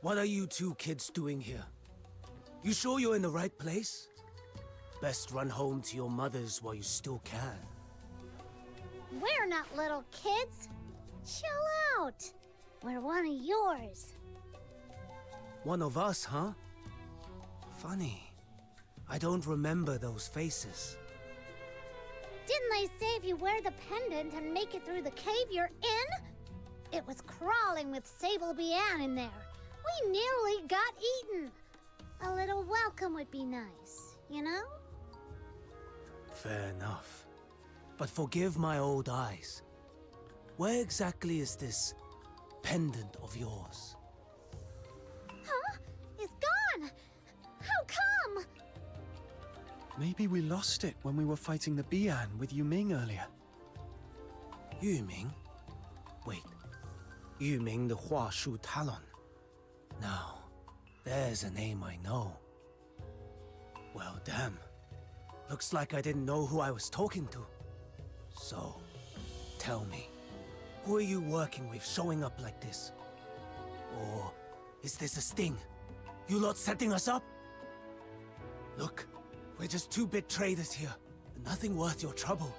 What are you two kids doing here? You sure you're in the right place? Best run home to your mothers while you still can. We're not little kids. Chill out. We're one of yours. One of us, huh? Funny. I don't remember those faces. Didn't they say if you wear the pendant and make it through the cave, you're in? It was crawling with Sable Bian in there. We nearly got eaten. A little welcome would be nice, you know? Fair enough. But forgive my old eyes. Where exactly is this pendant of yours? Huh? It's gone! How come? Maybe we lost it when we were fighting the Bian with Yuming earlier. Yuming? Wait. Yuming the Huashu Talon. Now, there's a name I know. Well, damn. Looks like I didn't know who I was talking to. So, tell me, who are you working with showing up like this? Or is this a sting? You lot setting us up? Look, we're just two bit traders here. Nothing worth your trouble.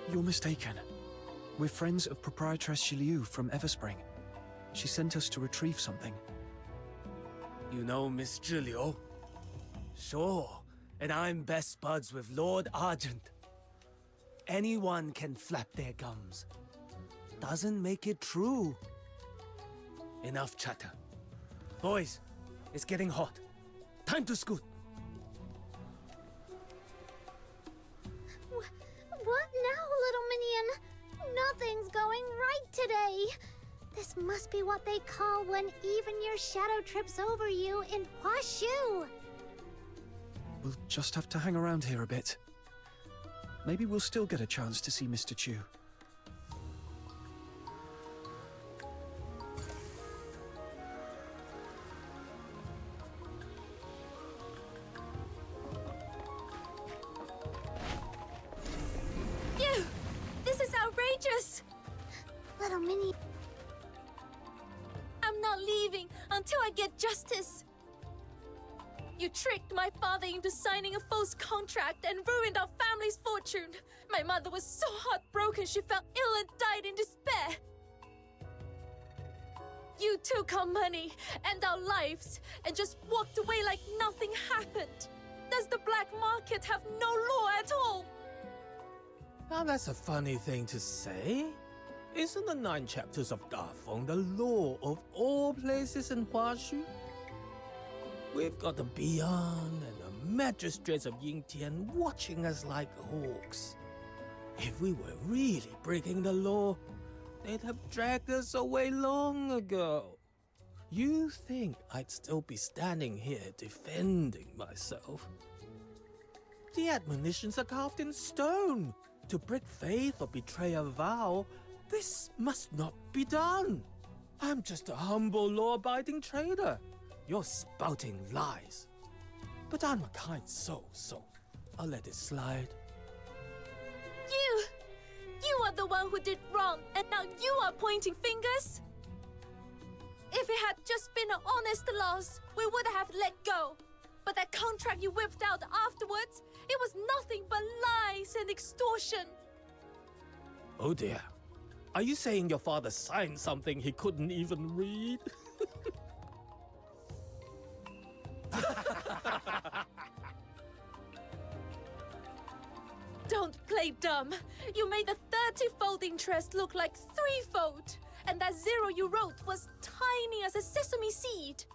You're mistaken. We're friends of Proprietress Shiliu from Everspring. She sent us to retrieve something. You know Miss Zhiliu? Sure, and I'm best buds with Lord Argent. Anyone can flap their gums. Doesn't make it true. Enough chatter. Boys, it's getting hot. Time to scoot. What now, little minion? Nothing's going right today. This must be what they call when even your shadow trips over you in Huashu. We'll just have to hang around here a bit. Maybe we'll still get a chance to see Mr. Chu. You! This is outrageous! Little minion. I'm not leaving until I get justice. You tricked my father into signing a false contract and ruined our family's fortune. My mother was so heartbroken she fell ill and died in despair. You took our money and our lives and just walked away like nothing happened. Does the black market have no law at all? Now that's a funny thing to say. Isn't the 9 chapters of Dafeng the law of all places in Huashu? We've got the Beyond and the magistrates of Yingtian watching us like hawks. If we were really breaking the law, they'd have dragged us away long ago. You think I'd still be standing here defending myself? The admonitions are carved in stone. To break faith or betray a vow, this must not be done. I'm just a humble law-abiding trader. You're spouting lies. But I'm a kind soul, so I'll let it slide. You are the one who did wrong, and now you are pointing fingers? If it had just been an honest loss, we would have let go. But that contract you whipped out afterwards, it was nothing but lies and extortion. Oh dear. Are you saying your father signed something he couldn't even read? Don't play dumb. You made the 30-fold interest look like 3-fold. And that 0 you wrote was tiny as a sesame seed.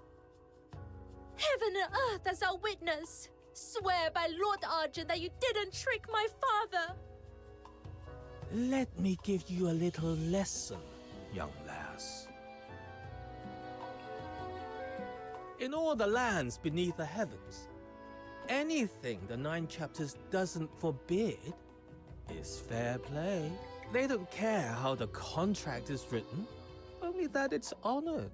Heaven and earth as our witness. Swear by Lord Argent that you didn't trick my father. Let me give you a little lesson, young lass. In all the lands beneath the heavens, anything the 9 chapters doesn't forbid is fair play. They don't care how the contract is written, only that it's honored.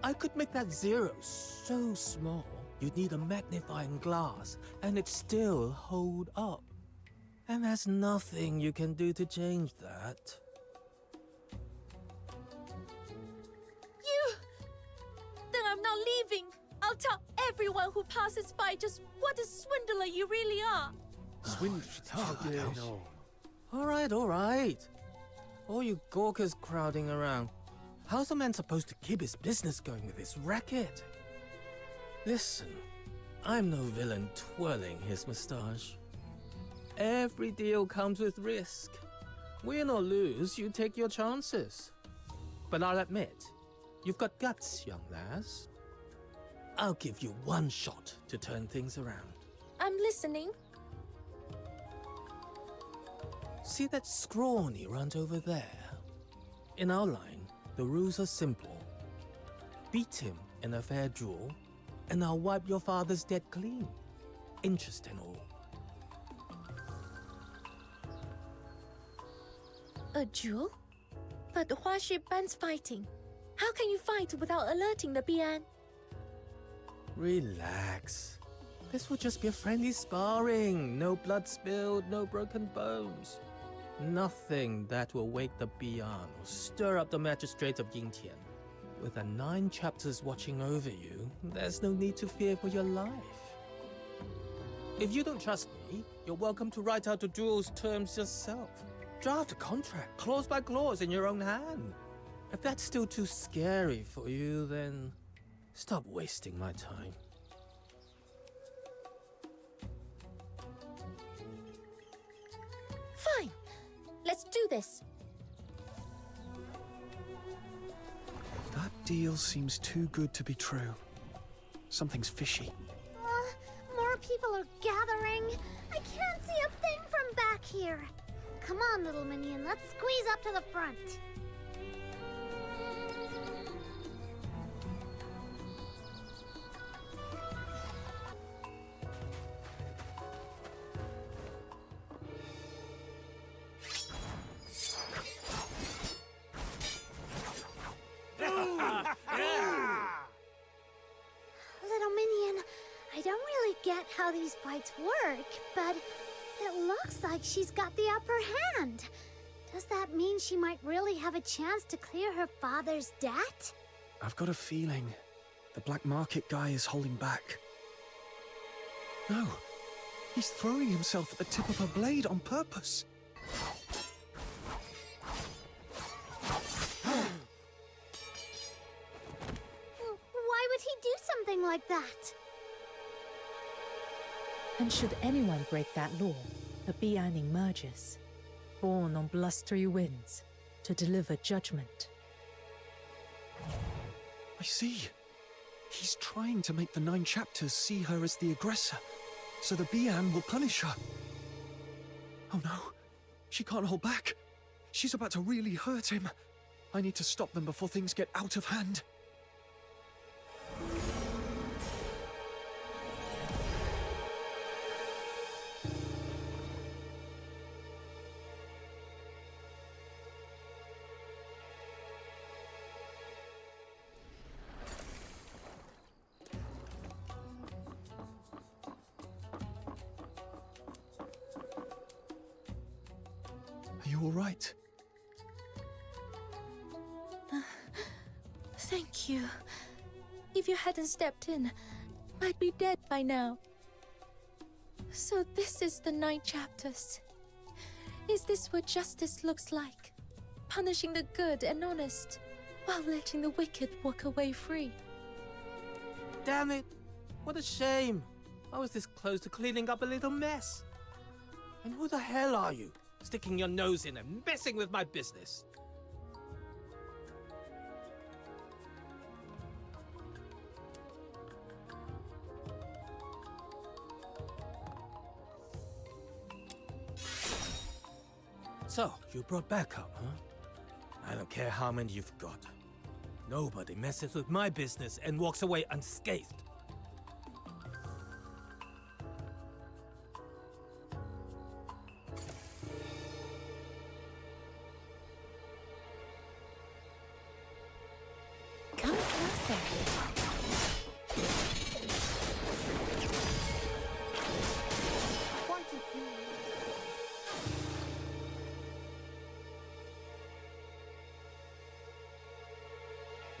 I could make that 0 so small, you'd need a magnifying glass, and it'd still hold up. And there's nothing you can do to change that. not leaving. I'll tell everyone who passes by just what a swindler you really are. No. All right. All you gawkers crowding around. How's a man supposed to keep his business going with this racket? Listen, I'm no villain twirling his moustache. Every deal comes with risk. Win or lose, you take your chances. But I'll admit, you've got guts, young lass. I'll give you one shot to turn things around. I'm listening. See that scrawny runt over there? In our line, the rules are simple. Beat him in a fair duel, and I'll wipe your father's debt clean. Interest and all. A duel? But the Huaxu bans fighting. How can you fight without alerting the Bian? Relax. This will just be a friendly sparring. No blood spilled, no broken bones. Nothing that will wake the Bian or stir up the magistrates of Yingtian. With the 9 chapters watching over you, there's no need to fear for your life. If you don't trust me, you're welcome to write out the duel's terms yourself. Draft a contract, clause by clause, in your own hand. If that's still too scary for you, then stop wasting my time. Fine. Let's do this. That deal seems too good to be true. Something's fishy. More people are gathering. I can't see a thing from back here. Come on, little minion, let's squeeze up to the front. Little minion, I don't really get how these fights work, but it looks like she's got the upper hand. Does that mean she might really have a chance to clear her father's debt? I've got a feeling the black market guy is holding back. No, he's throwing himself at the tip of a blade on purpose. Why would he do something like that? And should anyone break that law, the Bian emerges, born on blustery winds, to deliver judgment. I see. He's trying to make the 9 chapters see her as the aggressor, so the Bian will punish her. Oh no, she can't hold back. She's about to really hurt him. I need to stop them before things get out of hand. Are you all right? Thank you. If you hadn't stepped in, I'd be dead by now. So this is the 9 chapters. Is this what justice looks like? Punishing the good and honest, while letting the wicked walk away free. Damn it! What a shame! I was this close to cleaning up a little mess. And who the hell are you? Sticking your nose in and messing with my business. So, you brought backup, huh? I don't care how many you've got. Nobody messes with my business and walks away unscathed. Come closer.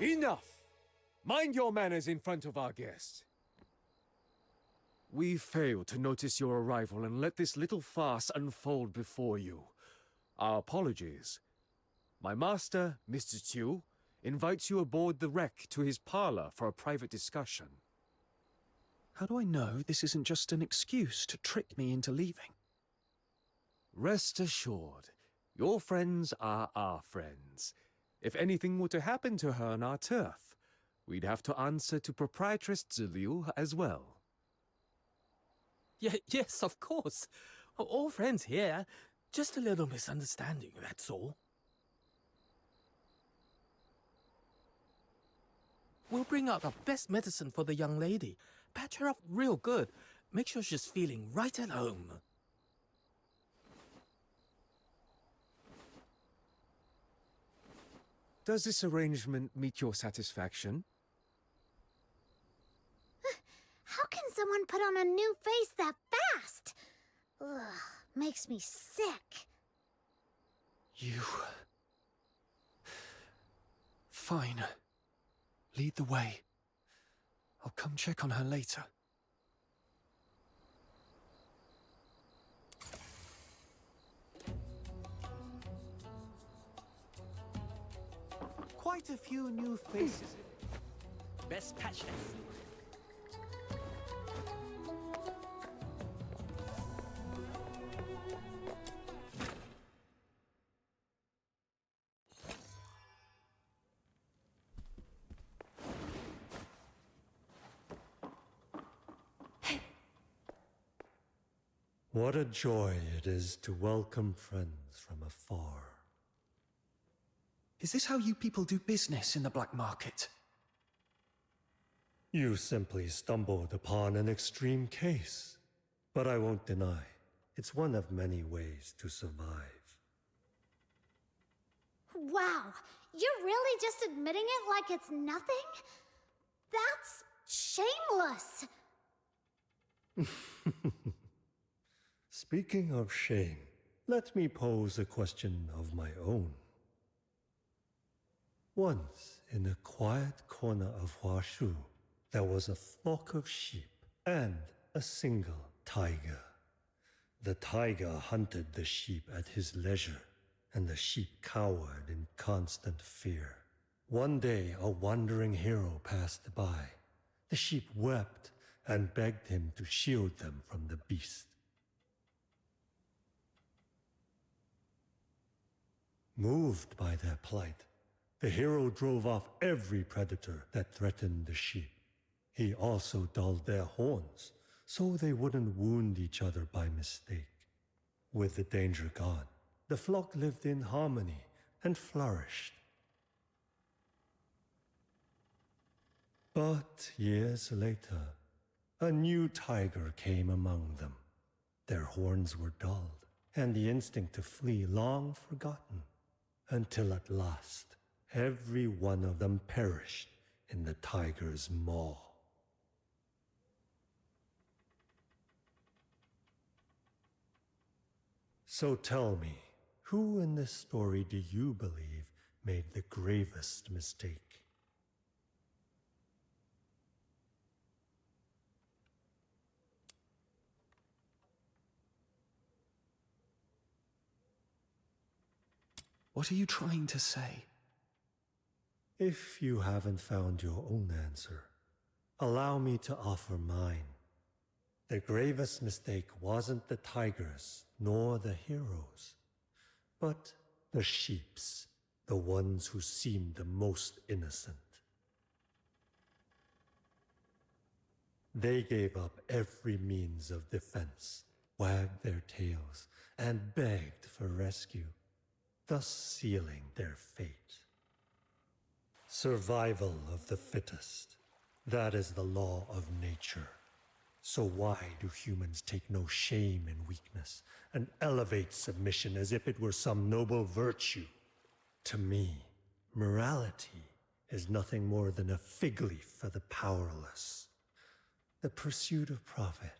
Enough! Mind your manners in front of our guest. We failed to notice your arrival and let this little farce unfold before you. Our apologies. My master, Mr. Chu, invites you aboard the wreck to his parlor for a private discussion. How do I know this isn't just an excuse to trick me into leaving? Rest assured, your friends are our friends. If anything were to happen to her on our turf, we'd have to answer to Proprietress Ziliu as well. Yes, of course. All friends here. Just a little misunderstanding, that's all. We'll bring out our best medicine for the young lady. Patch her up real good. Make sure she's feeling right at home. Does this arrangement meet your satisfaction? How can someone put on a new face that fast? Ugh, makes me sick. You... Fine. Lead the way. I'll come check on her later. Quite a few new faces. Best patch this. What a joy it is to welcome friends from afar. Is this how you people do business in the black market? You simply stumbled upon an extreme case. But I won't deny, it's one of many ways to survive. Wow, you're really just admitting it like it's nothing? That's shameless. Speaking of shame, let me pose a question of my own. Once, in a quiet corner of Huashu, there was a flock of sheep and a single tiger. The tiger hunted the sheep at his leisure, and the sheep cowered in constant fear. One day, a wandering hero passed by. The sheep wept and begged him to shield them from the beast. Moved by their plight, the hero drove off every predator that threatened the sheep. He also dulled their horns, so they wouldn't wound each other by mistake. With the danger gone, the flock lived in harmony and flourished. But years later, a new tiger came among them. Their horns were dulled, and the instinct to flee long forgotten, until at last, every one of them perished in the tiger's maw. So tell me, who in this story do you believe made the gravest mistake? What are you trying to say? If you haven't found your own answer, allow me to offer mine. The gravest mistake wasn't the tigers nor the heroes, but the sheeps, the ones who seemed the most innocent. They gave up every means of defense, wagged their tails, and begged for rescue, thus sealing their fate. Survival of the fittest. That is the law of nature. So why do humans take no shame in weakness and elevate submission as if it were some noble virtue? To me, morality is nothing more than a fig leaf for the powerless. The pursuit of profit,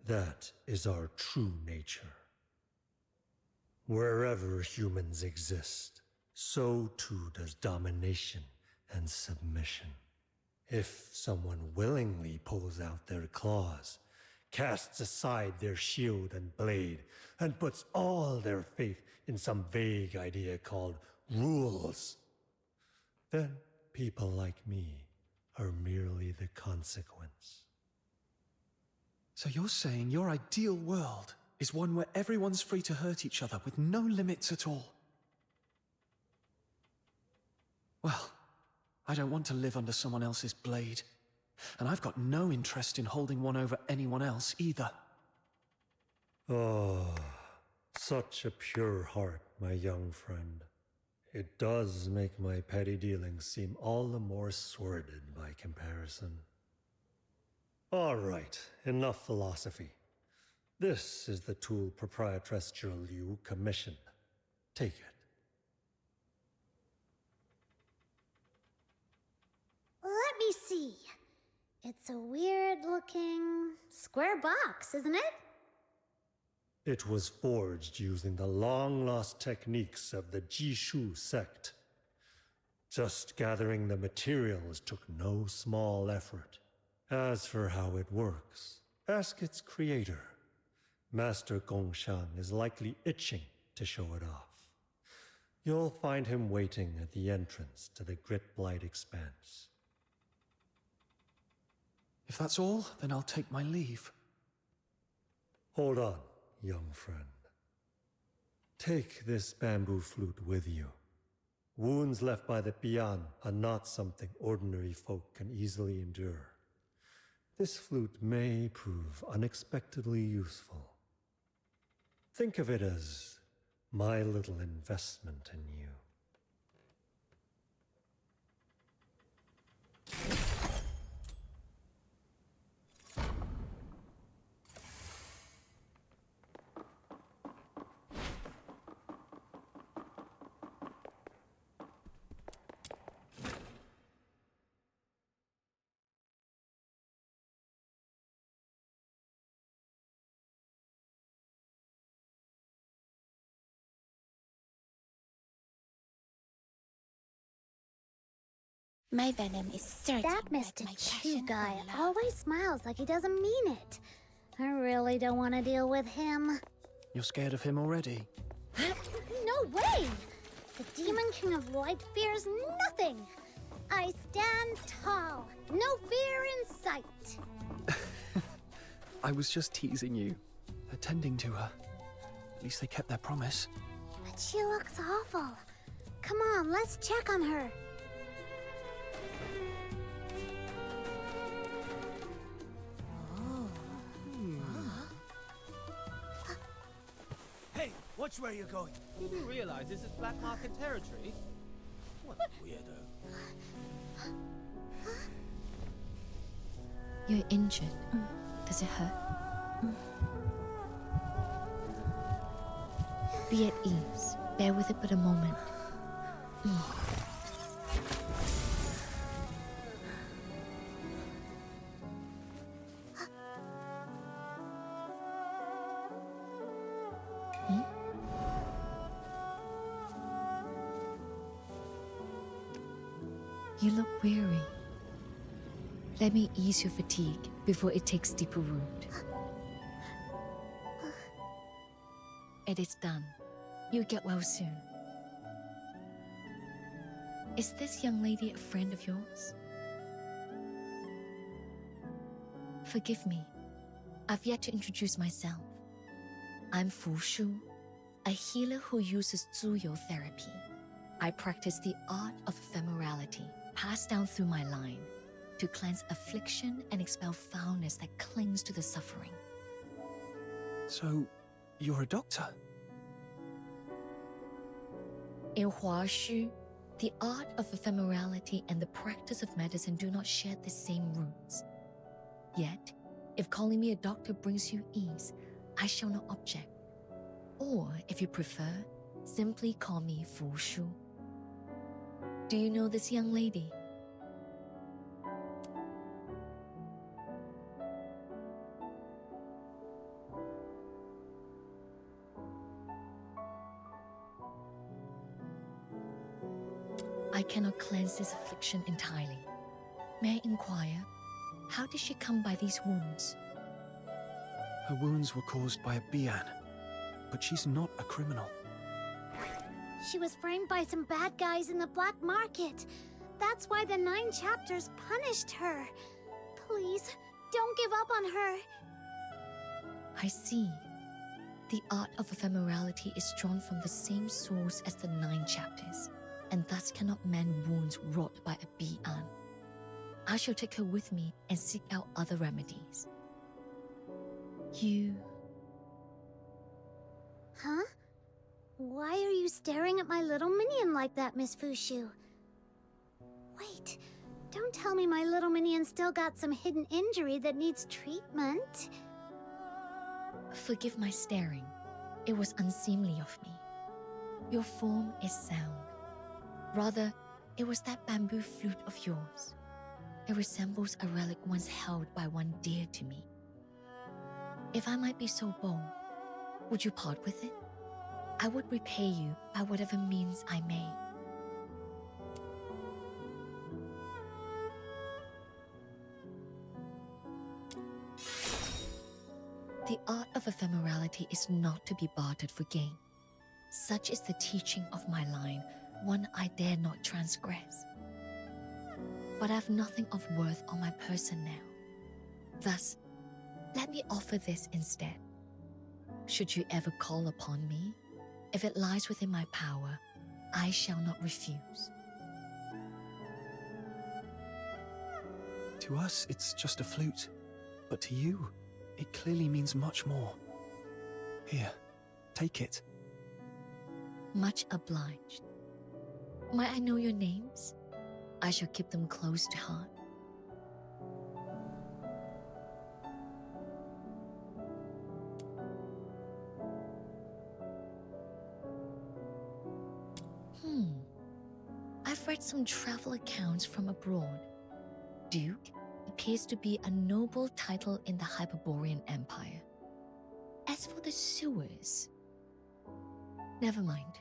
that is our true nature. Wherever humans exist, so too does domination and submission. If someone willingly pulls out their claws, casts aside their shield and blade, and puts all their faith in some vague idea called rules, then people like me are merely the consequence. So you're saying your ideal world is one where everyone's free to hurt each other with no limits at all? Well, I don't want to live under someone else's blade. And I've got no interest in holding one over anyone else either. Oh, such a pure heart, my young friend. It does make my petty dealings seem all the more sordid by comparison. All right, enough philosophy. This is the tool Proprietress Liu commissioned. Take it. Let me see. It's a weird-looking square box, isn't it? It was forged using the long-lost techniques of the Jishu sect. Just gathering the materials took no small effort. As for how it works, ask its creator. Master Gongshan is likely itching to show it off. You'll find him waiting at the entrance to the Grit-Blight Expanse. If that's all, then I'll take my leave. Hold on, young friend. Take this bamboo flute with you. Wounds left by the Bian are not something ordinary folk can easily endure. This flute may prove unexpectedly useful. Think of it as my little investment in you. My venom is certain That like Mr. my Chu passion guy for love. always smiles like he doesn't mean it. I really don't want to deal with him. You're scared of him already? No way! The Demon King of Light fears nothing. I stand tall, no fear in sight. I was just teasing you. Attending to her. At least they kept their promise. But she looks awful. Come on, let's check on her. Hey, watch where you're going. You do realize this is black market territory? What a weirdo. You're injured. Does it hurt? Be at ease. Bear with it but a moment. You look weary. Let me ease your fatigue before it takes deeper root. It is done. You'll get well soon. Is this young lady a friend of yours? Forgive me. I've yet to introduce myself. I'm Fu Shu, a healer who uses Zuyou therapy. I practice the art of ephemerality, passed down through my line, to cleanse affliction and expel foulness that clings to the suffering. So, you're a doctor? In Huaxu, the art of ephemerality and the practice of medicine do not share the same roots. Yet, if calling me a doctor brings you ease, I shall not object. Or, if you prefer, simply call me Fu Shu. Do you know this young lady? I cannot cleanse this affliction entirely. May I inquire, how did she come by these wounds? Her wounds were caused by a Bian, but she's not a criminal. She was framed by some bad guys in the black market. That's why the 9 chapters punished her. Please, don't give up on her. I see. The art of ephemerality is drawn from the same source as the 9 chapters, and thus cannot mend wounds wrought by a Bian. I shall take her with me and seek out other remedies. You... Huh? Why are you staring at my little minion like that, Miss Fushu? Wait, don't tell me my little minion still got some hidden injury that needs treatment. Forgive my staring. It was unseemly of me. Your form is sound. Rather, it was that bamboo flute of yours. It resembles a relic once held by one dear to me. If I might be so bold, would you part with it? I would repay you by whatever means I may. The art of ephemerality is not to be bartered for gain. Such is the teaching of my line, one I dare not transgress. But I have nothing of worth on my person now. Thus, let me offer this instead. Should you ever call upon me, if it lies within my power, I shall not refuse. To us, it's just a flute. But to you, it clearly means much more. Here, take it. Much obliged. Might I know your names? I shall keep them close to heart. I've read some travel accounts from abroad. Duke appears to be a noble title in the Hyperborean Empire. As for the sewers... Never mind.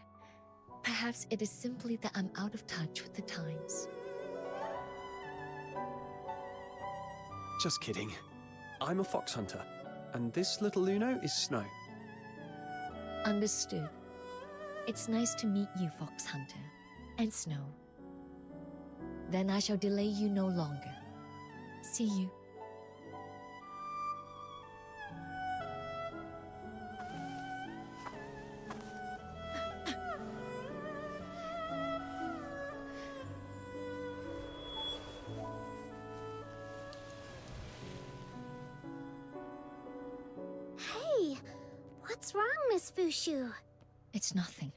Perhaps it is simply that I'm out of touch with the times. Just kidding. I'm a fox hunter, and this little Uno is Snow. Understood. It's nice to meet you, Fox Hunter. And Snow. Then I shall delay you no longer. See you. Hey, what's wrong, Miss Fushu? It's nothing.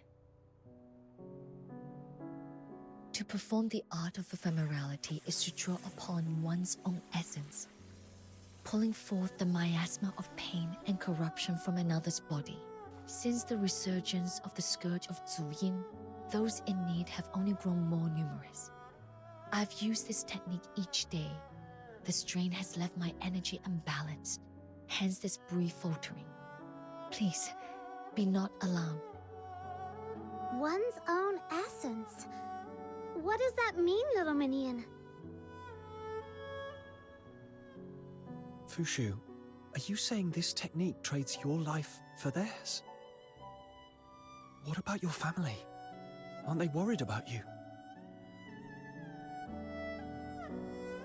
To perform the art of ephemerality is to draw upon one's own essence, pulling forth the miasma of pain and corruption from another's body. Since the resurgence of the scourge of Zuyin, those in need have only grown more numerous. I've used this technique each day. The strain has left my energy unbalanced, hence this brief faltering. Please, be not alarmed. One's own essence. What does that mean, little minion? Fushu, are you saying this technique trades your life for theirs? What about your family? Aren't they worried about you?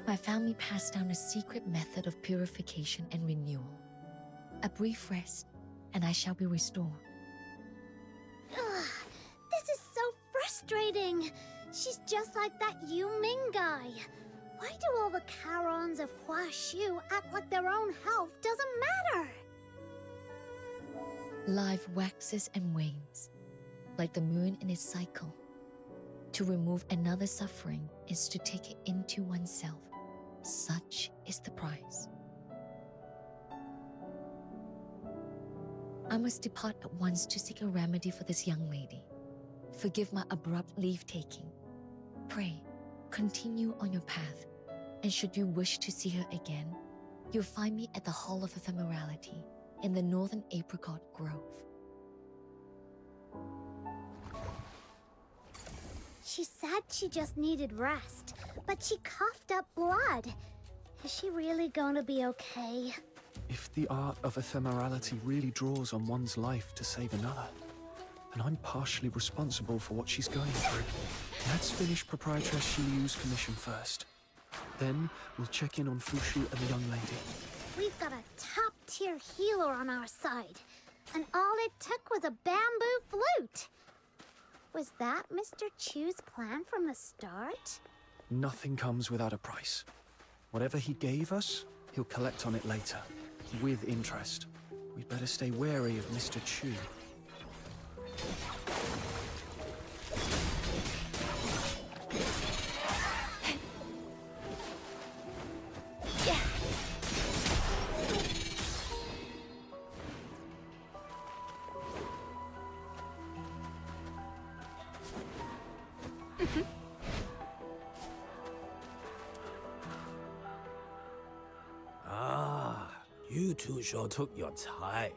My family passed down a secret method of purification and renewal. A brief rest, and I shall be restored. Ugh, this is so frustrating. She's just like that Yu Ming guy. Why do all the Karons of Hua Shu act like their own health doesn't matter? Life waxes and wanes, like the moon in its cycle. To remove another suffering is to take it into oneself. Such is the price. I must depart at once to seek a remedy for this young lady. Forgive my abrupt leave-taking. Pray, continue on your path, and should you wish to see her again, you'll find me at the Hall of Ephemerality in the Northern Apricot Grove. She said she just needed rest, but she coughed up blood. Is she really going to be okay? If the art of ephemerality really draws on one's life to save another, then I'm partially responsible for what she's going through. Let's finish Proprietress Shiliu's commission first. Then we'll check in on Fushu and the young lady. We've got a top-tier healer on our side, and all it took was a bamboo flute. Was that Mr. Chu's plan from the start? Nothing comes without a price. Whatever he gave us, he'll collect on it later, with interest. We'd better stay wary of Mr. Chu. You two sure took your time.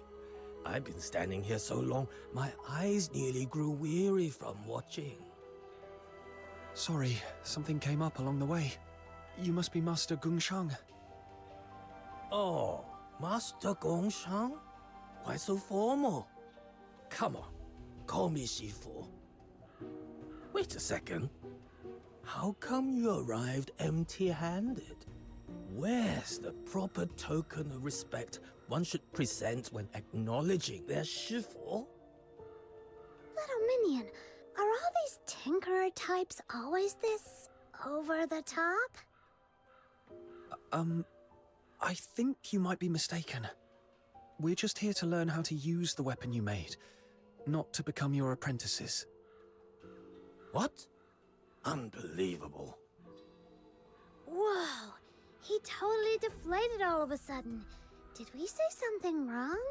I've been standing here so long, my eyes nearly grew weary from watching. Sorry, something came up along the way. You must be Master Gongshang. Oh, Master Gongshang? Why so formal? Come on, call me Shifu. Wait a second. How come you arrived empty-handed? Where's the proper token of respect one should present when acknowledging their Shifu? Little Minion, are all these tinkerer types always this over the top? I think you might be mistaken. We're just here to learn how to use the weapon you made, not to become your apprentices. What? Unbelievable. Whoa, he totally deflated all of a sudden. Did we say something wrong?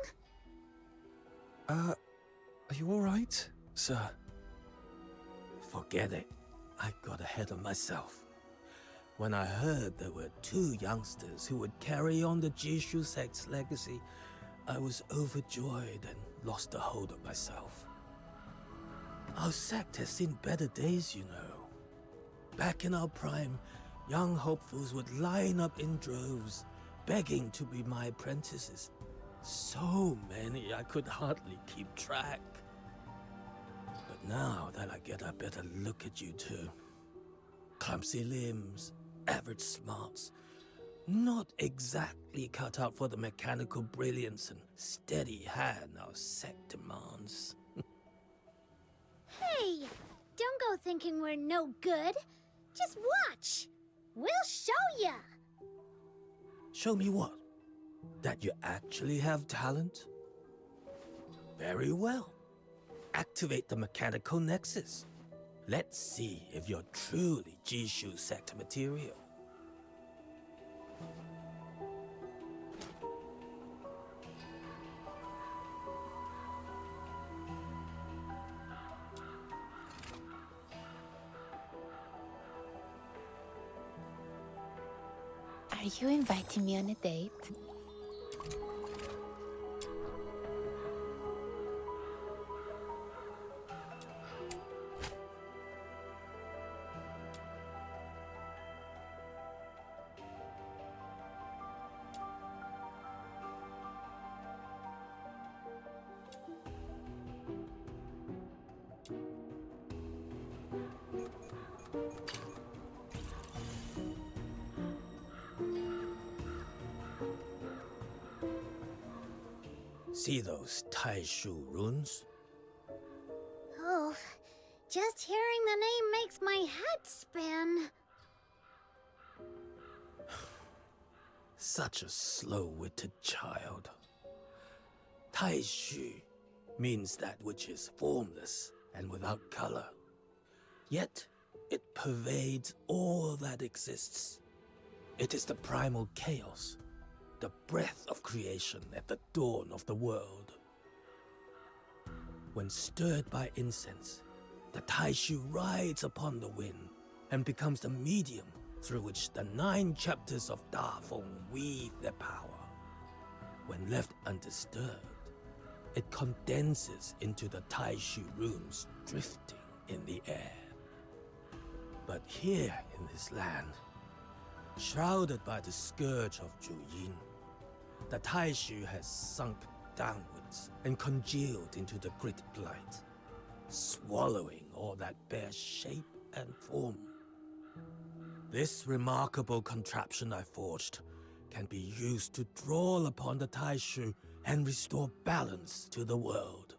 Are you alright, sir? Forget it. I got ahead of myself. When I heard there were 2 youngsters who would carry on the Jishu sect's legacy, I was overjoyed and lost the hold of myself. Our sect has seen better days, you know. Back in our prime, young hopefuls would line up in droves, begging to be my apprentices. So many I could hardly keep track. But now that I get a better look at you two, clumsy limbs, average smarts, not exactly cut out for the mechanical brilliance and steady hand our sect demands. Hey, don't go thinking we're no good. Just watch. We'll show ya. Show me what? That you actually have talent? Very well. Activate the mechanical nexus. Let's see if you're truly Jishu sect material. Are you inviting me on a date? See those Taishu runes? Oh, just hearing the name makes my head spin. Such a slow-witted child. Taishu means that which is formless and without color. Yet, it pervades all that exists. It is the primal chaos, the breath of creation at the dawn of the world. When stirred by incense, the Taishu rides upon the wind and becomes the medium through which the 9 chapters of Dafeng weave their power. When left undisturbed, it condenses into the Taishu runes drifting in the air. But here in this land, shrouded by the scourge of Juyin, the Taishu has sunk downwards and congealed into the Great Blight, swallowing all that bears shape and form. This remarkable contraption I forged can be used to draw upon the Taishu and restore balance to the world.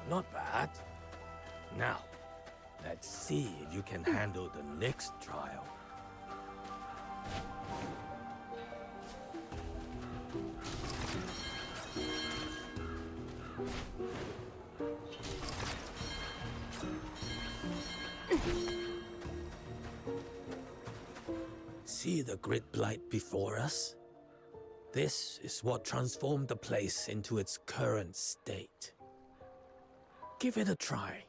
Not bad. Now, let's see if you can handle the next trial. See the Great Blight before us? This is what transformed the place into its current state. Give it a try.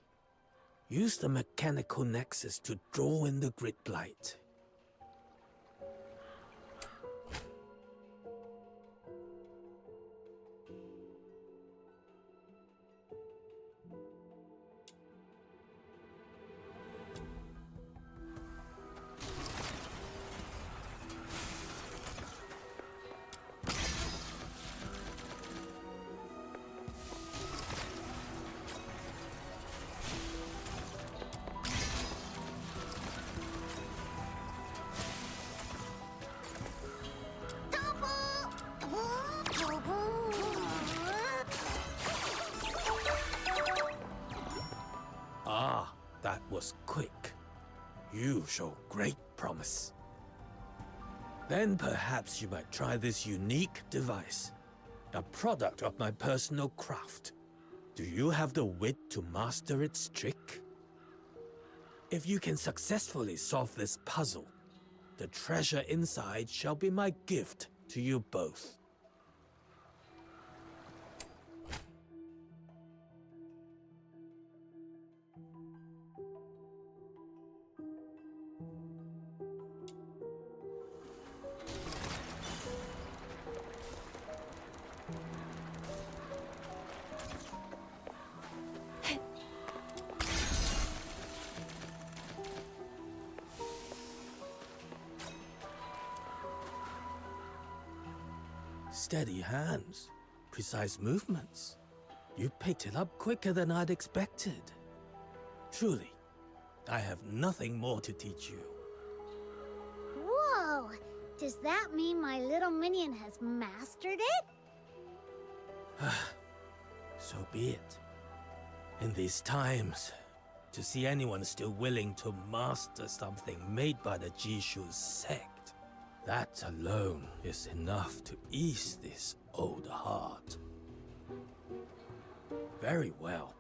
Use the mechanical nexus to draw in the Great Blight. Ah, that was quick. You show great promise. Then perhaps you might try this unique device, a product of my personal craft. Do you have the wit to master its trick? If you can successfully solve this puzzle, the treasure inside shall be my gift to you both. Steady hands, precise movements. You picked it up quicker than I'd expected. Truly, I have nothing more to teach you. Whoa! Does that mean my little minion has mastered it? So be it. In these times, to see anyone still willing to master something made by the Jishu sect, that alone is enough to ease this old heart. Very well.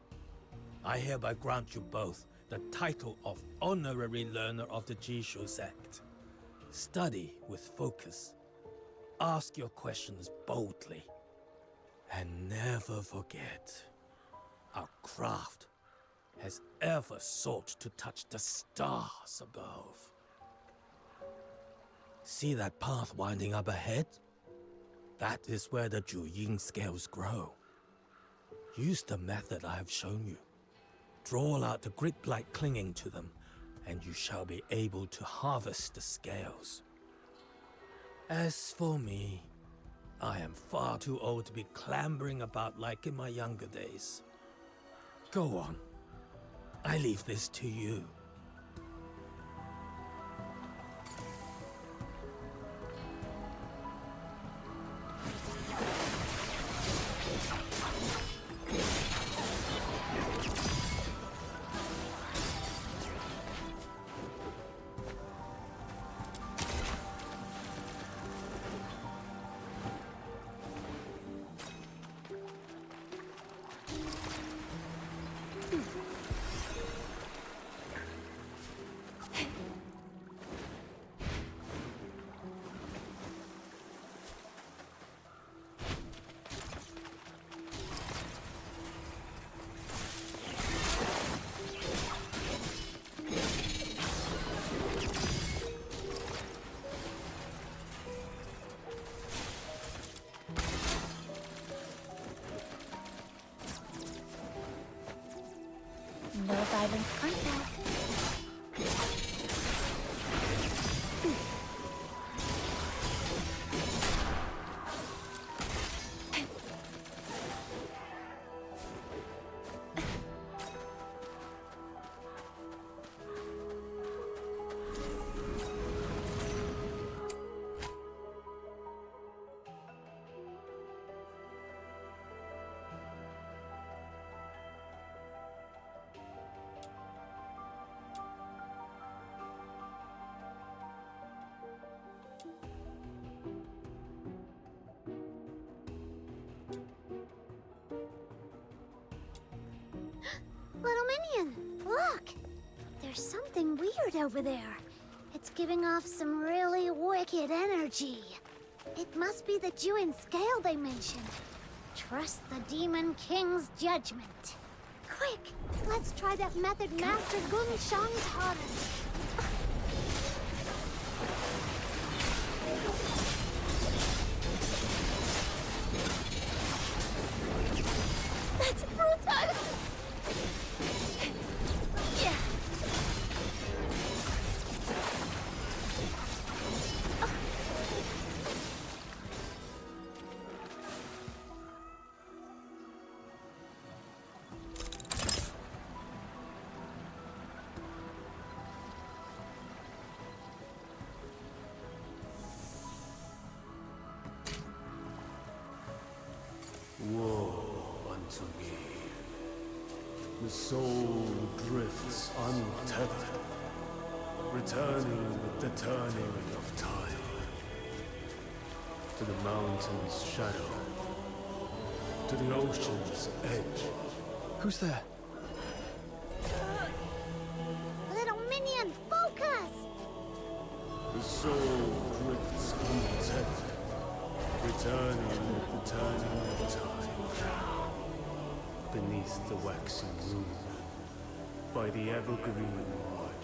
I hereby grant you both the title of Honorary Learner of the Jishu sect. Study with focus. Ask your questions boldly. And never forget, our craft has ever sought to touch the stars above. See that path winding up ahead? That is where the Juyin scales grow. Use the method I have shown you. Draw out the Great Blight clinging to them, and you shall be able to harvest the scales. As for me, I am far too old to be clambering about like in my younger days. Go on. I leave this to you. silent contact. Little Minion, look! There's something weird over there. It's giving off some really wicked energy. It must be the Duet scale they mentioned. Trust the Demon King's judgment. Quick, let's try that method Master Gun Shang taught us. That's brutal! Yeah. Woe unto me. The soul drifts untethered, returning with the turning of time. To the mountain's shadow, to the ocean's edge. Who's there? Little Minion, focus! The soul drifts untethered, returning with the turning of time. Beneath the waxing moon, by the evergreen wood.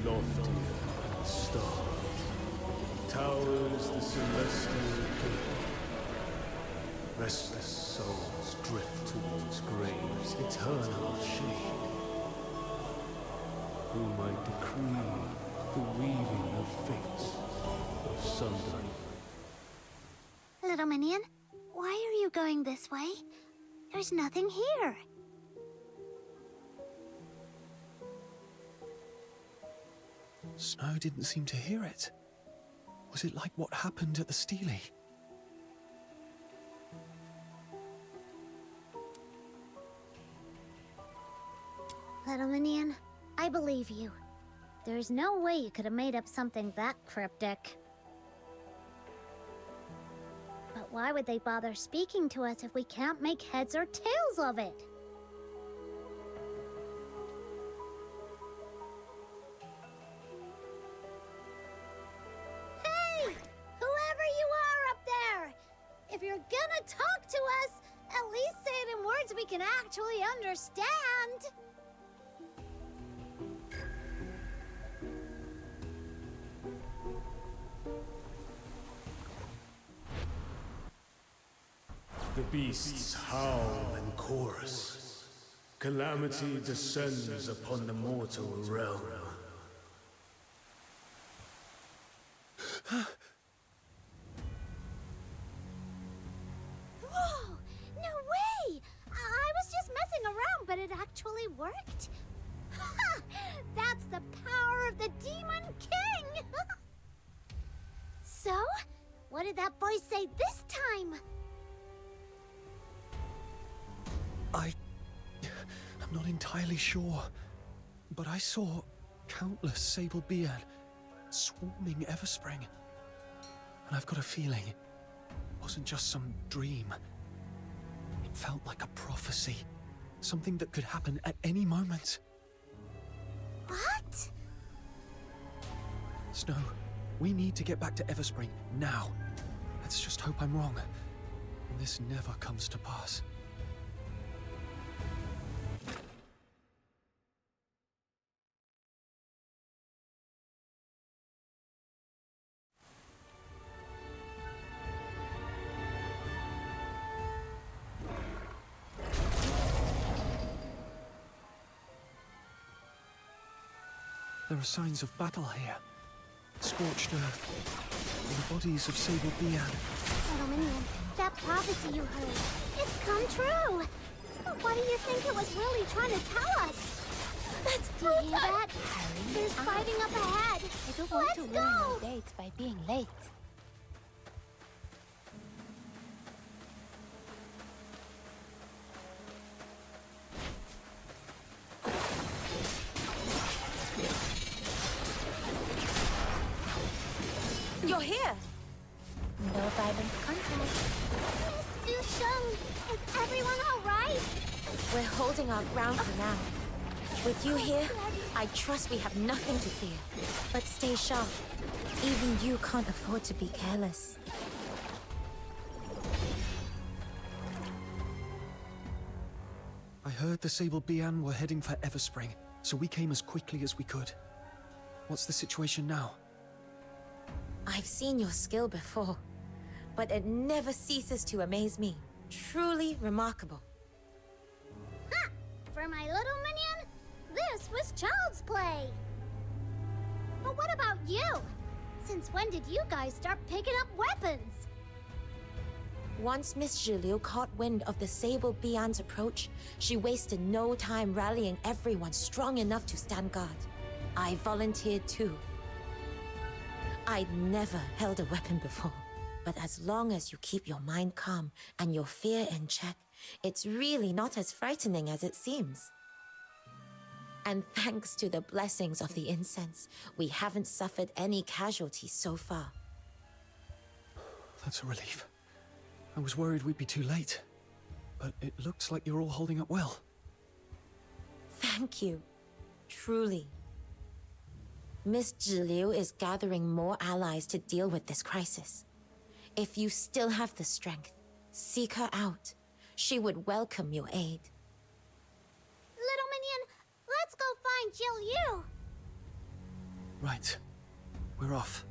Loftier than the stars, towers the celestial gate. Restless souls drift towards graves' eternal shade. Who might decree the weaving of fates of sundering? Little Minion, why are you going this way? There's nothing here. Snow didn't seem to hear it. Was it like what happened at the Steely? Little Minion, I believe you. There's no way you could have made up something that cryptic. But why would they bother speaking to us if we can't make heads or tails of it? Hey! Whoever you are up there! If you're gonna talk to us, at least say it in words we can actually understand! The beasts howl in chorus. Calamity descends upon the mortal realm. Whoa! No way! I was just messing around, but it actually worked. Ha! That's the power of the Demon King! So, what did that voice say this time? I'm not entirely sure, but I saw countless sable Bian swarming Everspring. And I've got a feeling it wasn't just some dream. It felt like a prophecy, something that could happen at any moment. What? Snow, we need to get back to Everspring now. Let's just hope I'm wrong, and this never comes to pass. There are signs of battle here. Scorched earth. And the bodies of Sable Bian. Little Minion, that prophecy you heard, it's come true! But what do you think it was really trying to tell us? That's Do you hear that? Harry, There's fighting up ahead! I don't want Let's to ruin go! your dates by being late. You're here! No violent contact. Miss Dusheng, is everyone alright? We're holding our ground for now. With you here, I trust we have nothing to fear. But stay sharp. Even you can't afford to be careless. I heard the Sable Bian were heading for Everspring, so we came as quickly as we could. What's the situation now? I've seen your skill before, but it never ceases to amaze me. Truly remarkable. Ha! For my little minion, this was child's play! But what about you? Since when did you guys start picking up weapons? Once Miss Zhiliu caught wind of the Sable Bian's approach, she wasted no time rallying everyone strong enough to stand guard. I volunteered too. I'd never held a weapon before, but as long as you keep your mind calm and your fear in check, it's really not as frightening as it seems. And thanks to the blessings of the incense, we haven't suffered any casualties so far. That's a relief. I was worried we'd be too late, but it looks like you're all holding up well. Thank you. Truly. Miss Zhiliu is gathering more allies to deal with this crisis. If you still have the strength, seek her out. She would welcome your aid. Little minion, let's go find Zhiliu! Right. We're off.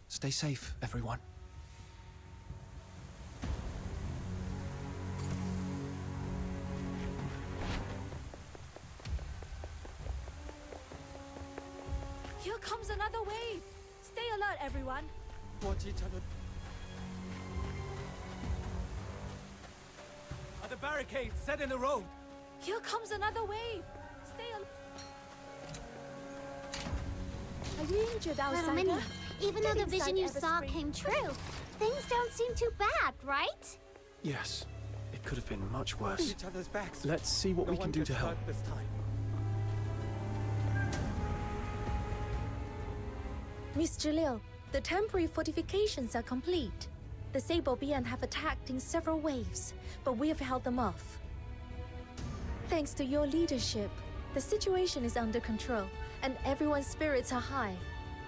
Stay safe, everyone. Here comes another wave! Stay alert, everyone! Watch each other. Are the barricades set in the road? Here comes another wave! Stay alert! Are you injured, Little outsider? minion, even though the Get vision inside you saw Everspring. came true, things don't seem too bad, right? Yes. It could have been much Watch worse. each other's backs. Let's see what No we can one do gets to help. hurt this time. Miss Zhiliu, the temporary fortifications are complete. The Sable Bian have attacked in several waves, but we have held them off. Thanks to your leadership, the situation is under control, and everyone's spirits are high.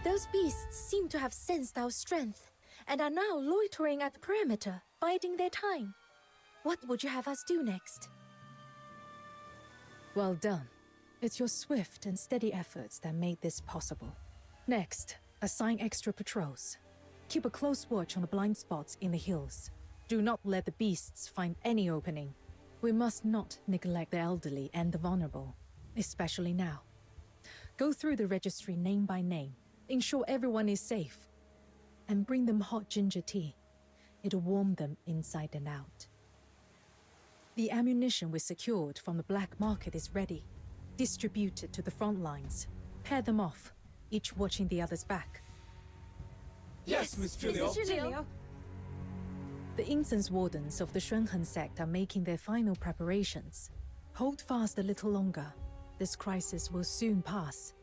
Those beasts seem to have sensed our strength, and are now loitering at the perimeter, biding their time. What would you have us do next? Well done. It's your swift and steady efforts that made this possible. Next, assign extra patrols. Keep a close watch on the blind spots in the hills. Do not let the beasts find any opening. We must not neglect the elderly and the vulnerable, especially now. Go through the registry name by name, ensure everyone is safe, and bring them hot ginger tea. It'll warm them inside and out. The ammunition we secured from the black market is ready. Distribute it to the front lines. Pair them off, each watching the other's back. Yes, Miss Zhiliu. The incense wardens of the Shunhen sect are making their final preparations. Hold fast a little longer. This crisis will soon pass.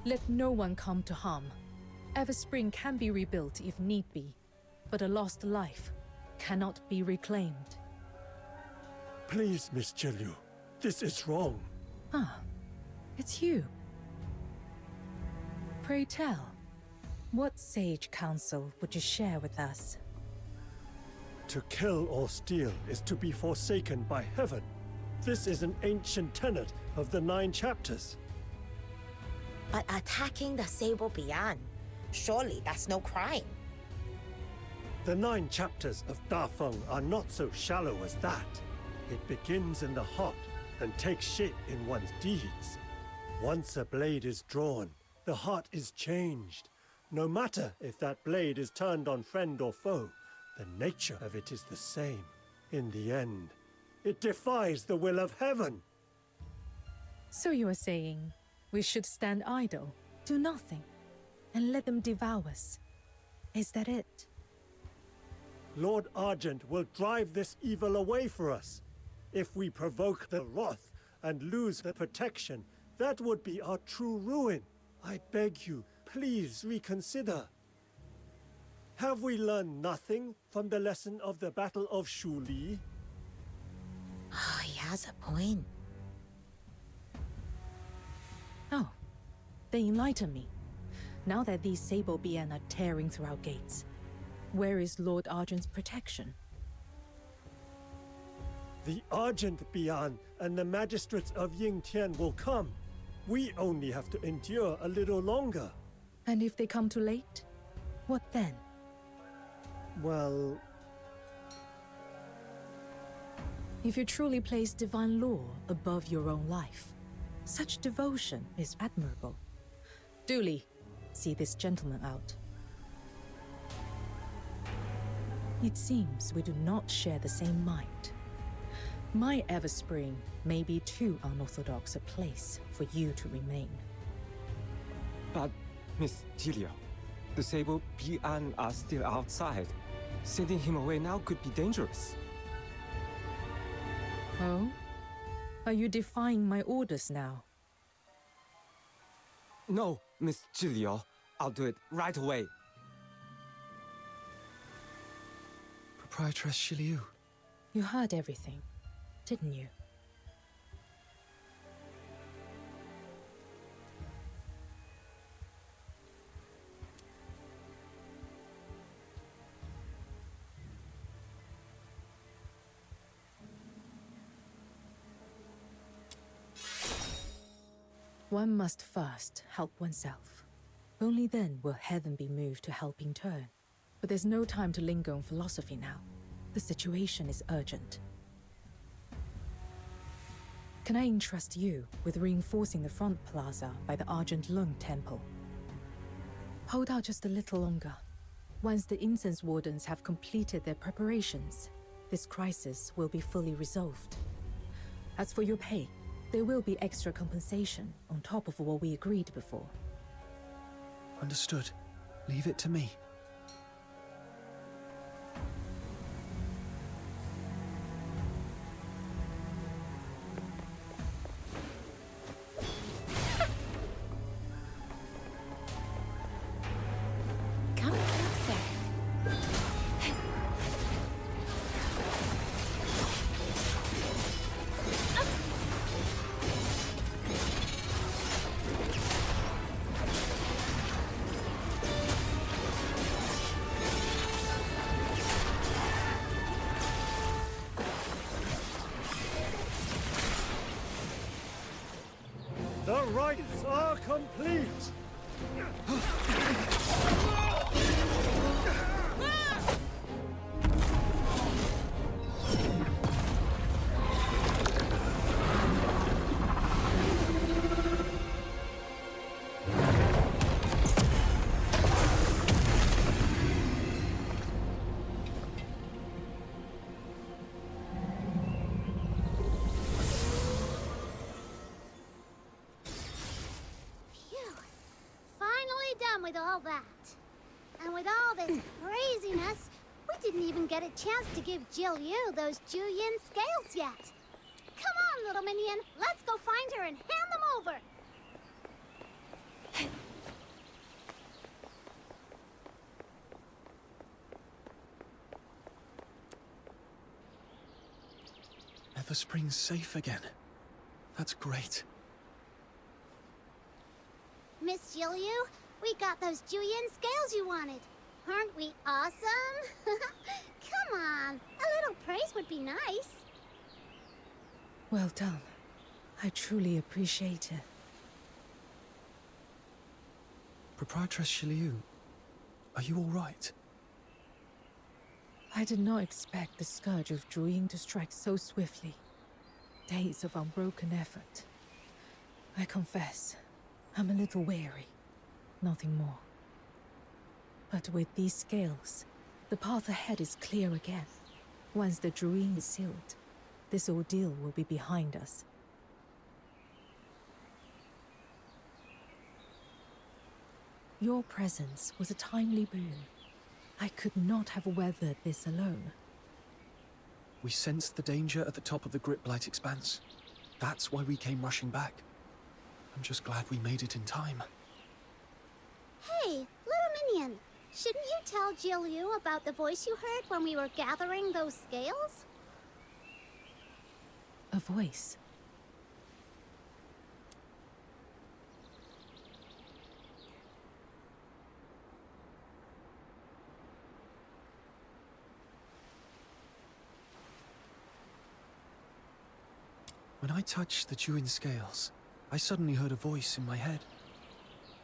Let no one come to harm. Everspring can be rebuilt if need be, but a lost life cannot be reclaimed. Please, Miss Zhiliu, this is wrong. Ah, it's you. Pray tell, what sage counsel would you share with us? To kill or steal is to be forsaken by heaven. This is an ancient tenet of the 9 chapters. But attacking the Sable Bian, surely that's no crime. The 9 chapters of Dafeng are not so shallow as that. It begins in the heart and takes shape in one's deeds. Once a blade is drawn, the heart is changed. No matter if that blade is turned on friend or foe, the nature of it is the same. In the end, it defies the will of heaven. So you are saying we should stand idle, do nothing, and let them devour us? Is that it? Lord Argent will drive this evil away for us. If we provoke the wrath and lose the protection, that would be our true ruin. I beg you, please reconsider. Have we learned nothing from the lesson of the Battle of Shuli? Oh, he has a point. Oh, then enlighten me. Now that these Sable Bian are tearing through our gates, where is Lord Argent's protection? The Argent Bian and the magistrates of Yingtian will come. We only have to endure a little longer. And if they come too late, what then? Well... If you truly place divine law above your own life, such devotion is admirable. Duly, see this gentleman out. It seems we do not share the same mind. My Everspring may be too unorthodox a place for you to remain. But, Miss Julia, the Sable Bian are still outside. Sending him away now could be dangerous. Oh? Are you defying my orders now? No, Miss Julia. I'll do it right away. Proprietress Shiliu. You heard everything, didn't you? One must first help oneself. Only then will heaven be moved to help in turn. But there's no time to linger on philosophy now. The situation is urgent. Can I entrust you with reinforcing the front plaza by the Argent Lung Temple? Hold out just a little longer. Once the incense wardens have completed their preparations, this crisis will be fully resolved. As for your pay, there will be extra compensation on top of what we agreed before. Understood. Leave it to me. Come closer. The rites are complete! Phew. Finally done with all that. And with all this craziness, we didn't even get a chance to give Jill Yu those Juyin scales yet. Come on, little minion. Let's go find her and hand them over. Everspring's safe again. That's great. Miss Jill Yu, we got those Juyin scales you wanted. Aren't we awesome? Come on, a little praise would be nice. Well done. I truly appreciate it. Proprietress Shiliu, are you all right? I did not expect the scourge of Zhuying to strike so swiftly. Days of unbroken effort. I confess, I'm a little weary. Nothing more. But with these scales, the path ahead is clear again. Once the Druid is sealed, this ordeal will be behind us. Your presence was a timely boon. I could not have weathered this alone. We sensed the danger at the top of the Gripblight Expanse. That's why we came rushing back. I'm just glad we made it in time. Hey, little minion. Shouldn't you tell Jill Yu about the voice you heard when we were gathering those scales? A voice. When I touched the Duin scales, I suddenly heard a voice in my head.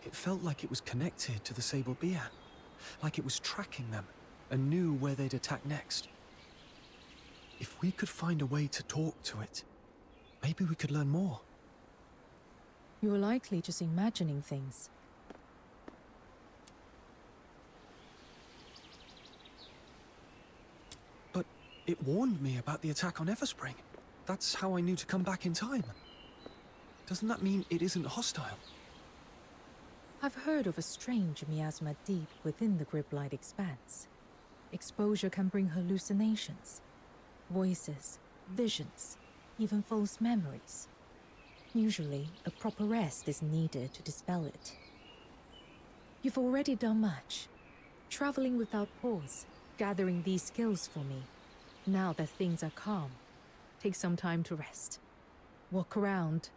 It felt like it was connected to the Sable Bian, like it was tracking them and knew where they'd attack next. If we could find a way to talk to it, maybe we could learn more. You're likely just imagining things. But it warned me about the attack on Everspring. That's how I knew to come back in time. Doesn't that mean it isn't hostile? I've heard of a strange miasma deep within the Gripblight Expanse. Exposure can bring hallucinations, voices, visions, even false memories. Usually, a proper rest is needed to dispel it. You've already done much, traveling without pause, gathering these skills for me. Now that things are calm, take some time to rest. Walk around,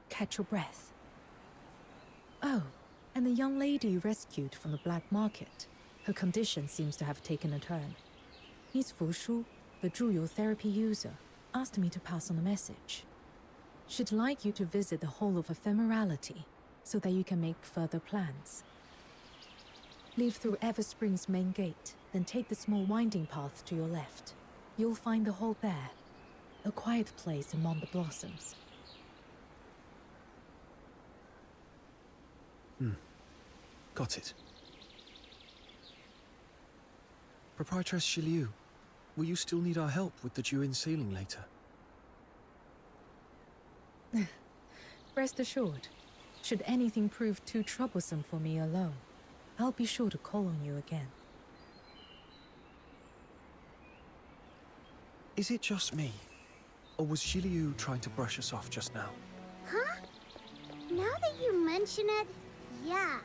catch your breath. Oh, and the young lady you rescued from the black market. Her condition seems to have taken a turn. Miss Fushu, the Zhuyo therapy user, asked me to pass on a message. She'd like you to visit the Hall of Ephemerality so that you can make further plans. Leave through Everspring's main gate, then take the small winding path to your left. You'll find the hall there, a quiet place among the blossoms. Got it. Proprietress Shiliu, will you still need our help with the Duin sailing later? Rest assured, should anything prove too troublesome for me alone, I'll be sure to call on you again. Is it just me? Or was Shiliu trying to brush us off just now? Huh? Now that you mention it, yeah.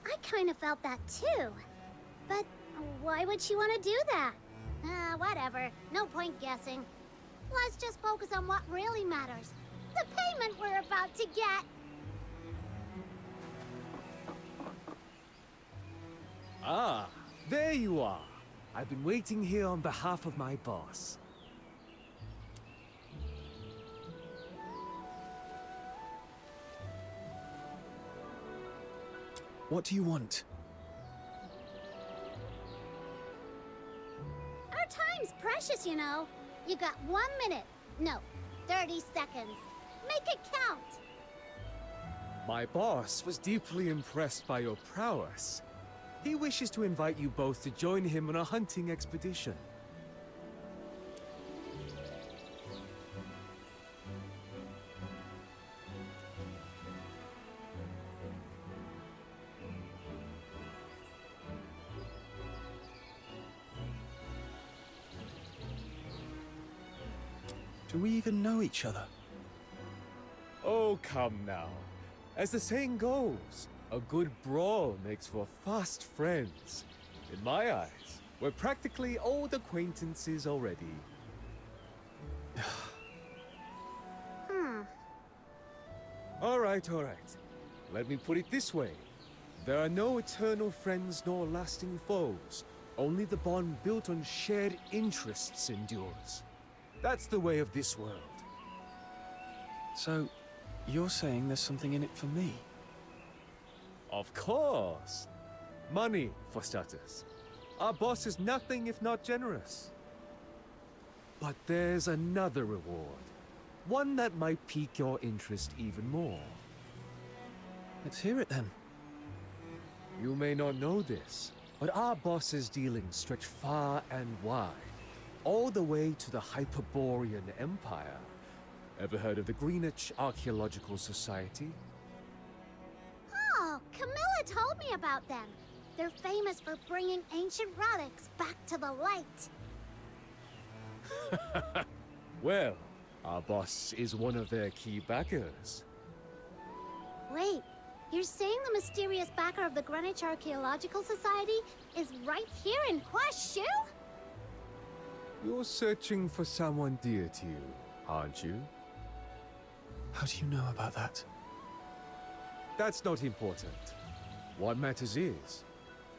I kind of felt that too. But why would she want to do that? Whatever. No point guessing. Let's just focus on what really matters. The payment we're about to get. Ah, there you are. I've been waiting here on behalf of my boss. What do you want? Our time's precious, you know. You got 1 minute. No, 30 seconds. Make it count. My boss was deeply impressed by your prowess. He wishes to invite you both to join him on a hunting expedition. Do we even know each other? Oh, come now. As the saying goes, a good brawl makes for fast friends. In my eyes, we're practically old acquaintances already. All right. Let me put it this way. There are no eternal friends nor lasting foes. Only the bond built on shared interests endures. That's the way of this world. So, you're saying there's something in it for me? Of course. Money, for starters. Our boss is nothing if not generous. But there's another reward. One that might pique your interest even more. Let's hear it then. You may not know this, but our boss's dealings stretch far and wide, all the way to the Hyperborean Empire. Ever heard of the Greenwich Archaeological Society? Oh, Camilla told me about them. They're famous for bringing ancient relics back to the light. Well, our boss is one of their key backers. Wait, you're saying the mysterious backer of the Greenwich Archaeological Society is right here in Huashu? You're searching for someone dear to you, aren't you? How do you know about that? That's not important. What matters is,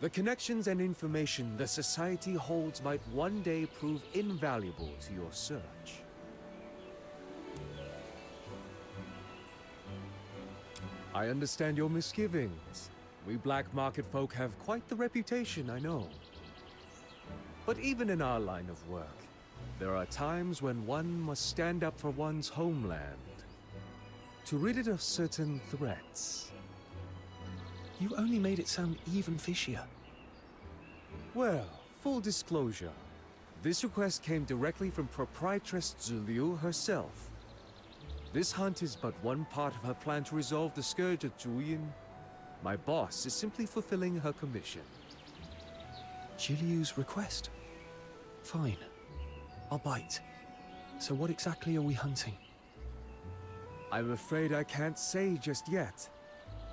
the connections and information the Society holds might one day prove invaluable to your search. I understand your misgivings. We black market folk have quite the reputation, I know. But even in our line of work, there are times when one must stand up for one's homeland, to rid it of certain threats. You only made it sound even fishier. Well, full disclosure, this request came directly from Proprietress Zhu herself. This hunt is but one part of her plan to resolve the scourge at Juyin. My boss is simply fulfilling her commission. Jiliu's request? Fine. I'll bite. So what exactly are we hunting? I'm afraid I can't say just yet.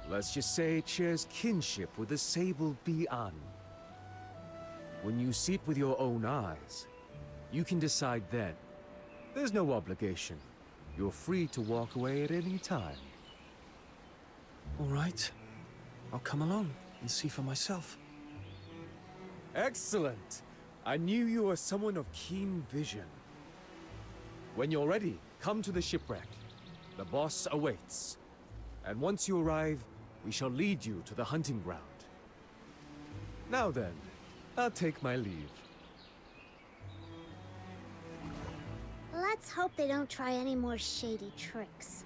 Let's just say it shares kinship with the Sable Bi'an. When you see it with your own eyes, you can decide then. There's no obligation. You're free to walk away at any time. All right. I'll come along and see for myself. Excellent! I knew you were someone of keen vision. When you're ready, come to the shipwreck. The boss awaits. And once you arrive, we shall lead you to the hunting ground. Now then, I'll take my leave. Let's hope they don't try any more shady tricks.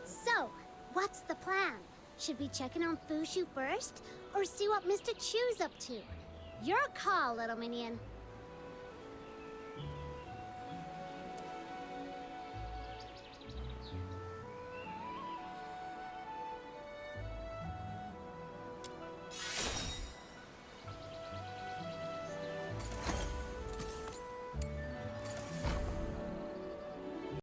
So, what's the plan? Should we check in on Fushu first, or see what Mr. Chu's up to? Your call, little minion.